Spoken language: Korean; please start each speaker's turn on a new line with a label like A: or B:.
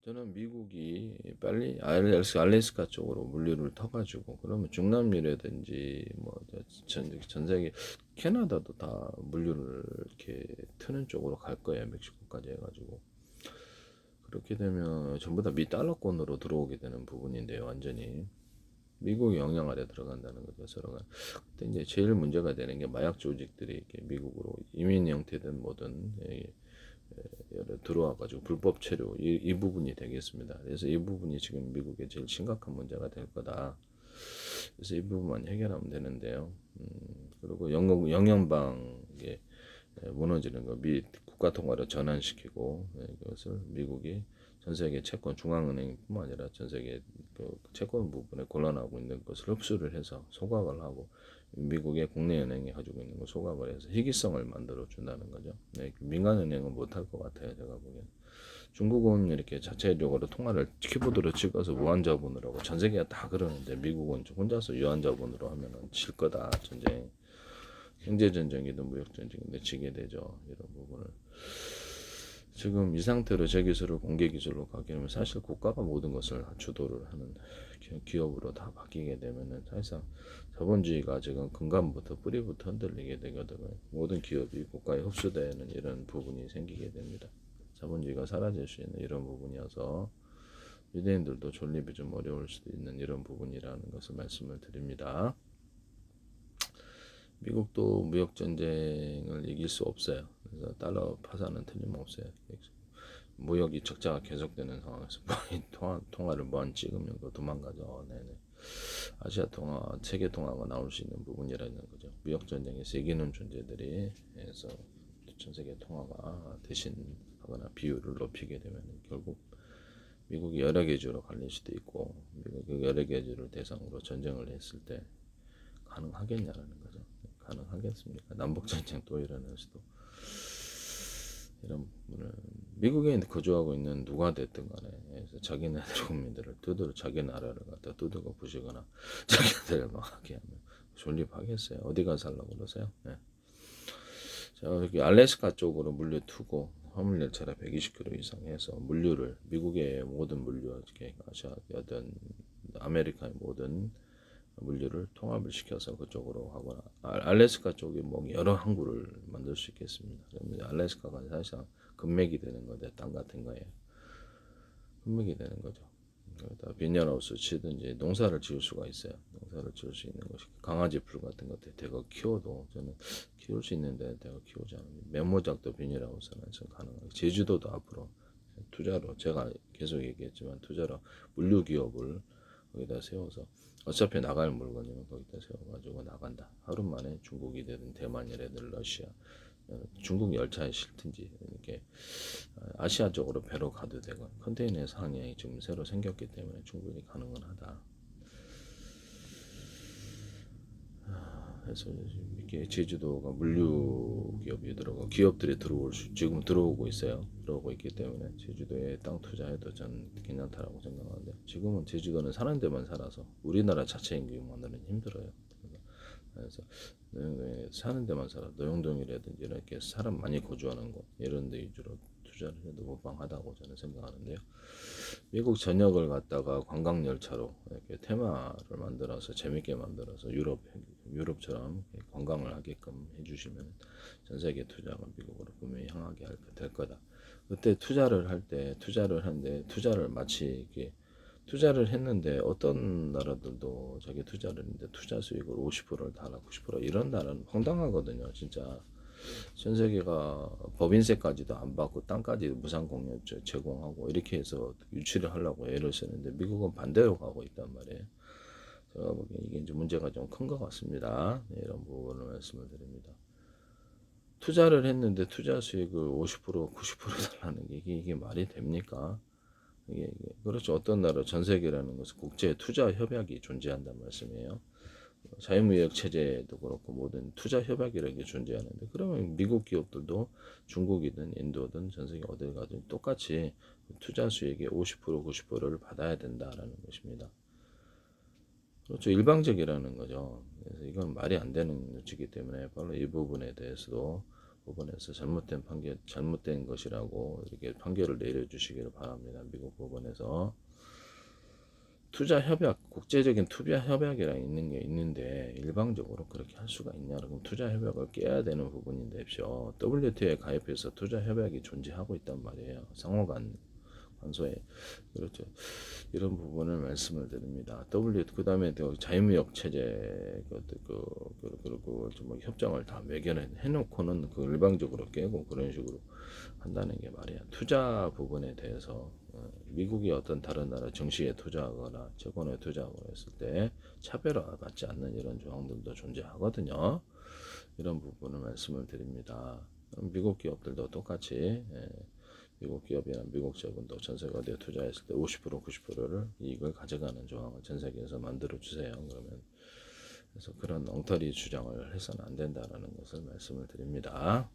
A: 저는 미국이 빨리 알래스카 쪽으로 물류를 터가지고 그러면 중남미라든지 전 세계 캐나다도 다 물류를 이렇게 트는 쪽으로 갈 거예요. 멕시코까지 해가지고 그렇게 되면 전부 다 미 달러권으로 들어오게 되는 부분인데요. 완전히 미국 영향 아래 들어간다는 거죠. 서로가. 그때 이제 제일 문제가 되는 게 마약 조직들이 이렇게 미국으로 이민 형태든 뭐든 들어와가지고 불법 체류 이 부분이 되겠습니다. 그래서 이 부분이 지금 미국의 제일 심각한 문제가 될 거다. 그래서 이 부분만 해결하면 되는데요. 그리고 영연방에 무너지는 거 미 국가 통화로 전환시키고 그것을 미국이 전 세계 채권 중앙은행뿐만 아니라 전 세계 그 채권 부분에 골란하고 있는 것을 흡수를 해서 소각을 하고 미국의 국내 은행이 가지고 있는 걸 소각을 해서 희귀성을 만들어 준다는 거죠. 네, 민간 은행은 못할 것 같아요. 제가 보기엔. 중국은 이렇게 자체적으로 통화를 키보드로 찍어서 무한자본으로 하고 전 세계가 다 그러는데 미국은 혼자서 유한자본으로 하면은 질 거다 전쟁. 경제 전쟁이든 무역 전쟁이든 지게 되죠. 이런 부분을 지금 이 상태로 제 기술을 공개 기술로 가게 되면 사실 국가가 모든 것을 주도를 하는 기업으로 다 바뀌게 되면은 사실상 자본주의가 지금 근간부터 뿌리부터 흔들리게 되거든요. 모든 기업이 국가에 흡수되는 이런 부분이 생기게 됩니다. 자본주의가 사라질 수 있는 이런 부분이어서 유대인들도 존립이 좀 어려울 수도 있는 이런 부분이라는 것을 말씀을 드립니다. 미국도 무역 전쟁을 이길 수 없어요. 그래서 달러 파산은 틀림없어요. 무역이 적자가 계속되는 상황에서 통화를 먼 찍으면 그 도망가죠. 네네. 아시아 통화, 세계 통화가 나올 수 있는 부분이라는 거죠. 무역 전쟁에서 이기는 존재들이 해서 전 세계 통화가 대신하거나 비율을 높이게 되면 결국 미국이 여러 개주로 갈릴 수도 있고 미국이 여러 개주를 대상으로 전쟁을 했을 때 가능하겠냐라는 거죠. 가능하겠습니까? 남북 전쟁 또 일어날 수도 이런 부분을 미국에 거주하고 있는 누가 됐든 간에 그래서 자기네들 국민들을 두드러 자기 나라를 갖다 두들겨 부시거나 자기네들 망하게 하면 존립하겠어요. 어디 가서 살라고 그러세요? 네. 자, 여기 알래스카 쪽으로 물류 투고 화물열차라 120km 이상 해서 물류를 미국의 모든 물류, 아시아든 아메리카의 모든 물류를 통합을 시켜서 그쪽으로 하거나 알래스카 쪽에 뭐 여러 항구를 만들 수 있겠습니다. 그러면 알래스카가 사실상 금맥이 되는 거죠. 땅 같은 거에 금맥이 되는 거죠. 그러다 빈년하우스 치든지 농사를 지을 수가 있어요. 농사를 지을 수 있는 것이 강아지 풀 같은 것들 대거 키워도 저는 키울 수 있는데 대거 키우지 않으면 메모작도 비닐하우스는 좀 가능하고 제주도도 앞으로 투자로 제가 계속 얘기했지만 투자로 물류 기업을 거기다 세워서 어차피 나갈 물건이면 거기다 세워가지고 나간다. 하루 만에 중국이 되든 대만이라든 러시아 중국 열차에 실든지 이렇게 아시아 쪽으로 배로 가도 되고 컨테이너 상황이 지금 새로 생겼기 때문에 충분히 가능은 하다. 그래서 이렇게 제주도가 물류 기업이 들어가 기업들이 지금 들어오고 있어요. 들어오고 있기 때문에 제주도에 땅 투자해도 전 괜찮다라고 생각하는데 지금은 제주도는 사는 데만 살아서 우리나라 자체 인구만으로는 힘들어요. 그래서 사는 데만 살아 노영동이라든지 이렇게 사람 많이 거주하는 곳 이런 데 위주로 투자를 해도 무방하다고 저는 생각하는데요. 미국 전역을 갖다가 관광열차로 이렇게 테마를 만들어서 재밌게 만들어서 유럽처럼 관광을 하게끔 해주시면 전 세계 투자가 미국으로 분명히 향하게 될 거다. 그때 투자를 하는데 투자를 마치 이렇게 투자를 했는데 어떤 나라들도 자기 투자를 했는데 투자 수익을 50%를 달라 90% 이런 나라는 황당하거든요. 진짜 전 세계가 법인세까지도 안 받고 땅까지 무상 공여 제공하고 이렇게 해서 유치를 하려고 애를 쓰는데 미국은 반대로 가고 있단 말이에요. 제가 보기엔 이게 이제 문제가 좀 큰 것 같습니다. 네, 이런 부분을 말씀을 드립니다. 투자를 했는데 투자 수익을 50% 90% 달라는 게 이게 말이 됩니까? 이게 그렇죠. 어떤 나라 전 세계라는 것은 국제 투자 협약이 존재한다는 말씀이에요. 자유무역 체제도 그렇고 모든 투자 협약이라는 게 존재하는데 그러면 미국 기업들도 중국이든 인도든 전 세계 어딜 가든 똑같이 투자 수익의 50% 90%를 받아야 된다라는 것입니다. 그렇죠. 일방적이라는 거죠. 그래서 이건 말이 안 되는 조치이기 때문에 바로 이 부분에 대해서도 법원에서 잘못된 것이라고 이렇게 판결을 내려주시기를 바랍니다. 미국 법원에서. 투자 협약, 국제적인 투자 협약이랑 있는 게 있는데 일방적으로 그렇게 할 수가 있냐? 그럼 투자 협약을 깨야 되는 부분인데요. WTO에 가입해서 투자 협약이 존재하고 있단 말이에요. 상호간 관소에. 그렇죠. 이런 부분을 말씀을 드립니다. 그다음에 자유무역 체제 그리고 좀 협정을 다 매겨내 놓고는 그 일방적으로 깨고 그런 식으로 한다는 게 말이야. 투자 부분에 대해서 미국이 어떤 다른 나라 증시에 투자하거나 채권에 투자하거나 했을 때 차별화받지 않는 이런 조항들도 존재하거든요. 이런 부분을 말씀을 드립니다. 미국 기업들도 똑같이 미국 기업이나 미국 자본도 전 세계 어디에 투자했을 때 50% 90%를 이익을 가져가는 조항을 전 세계에서 만들어 주세요. 그러면 그래서 그런 엉터리 주장을 해서는 안 된다라는 것을 말씀을 드립니다.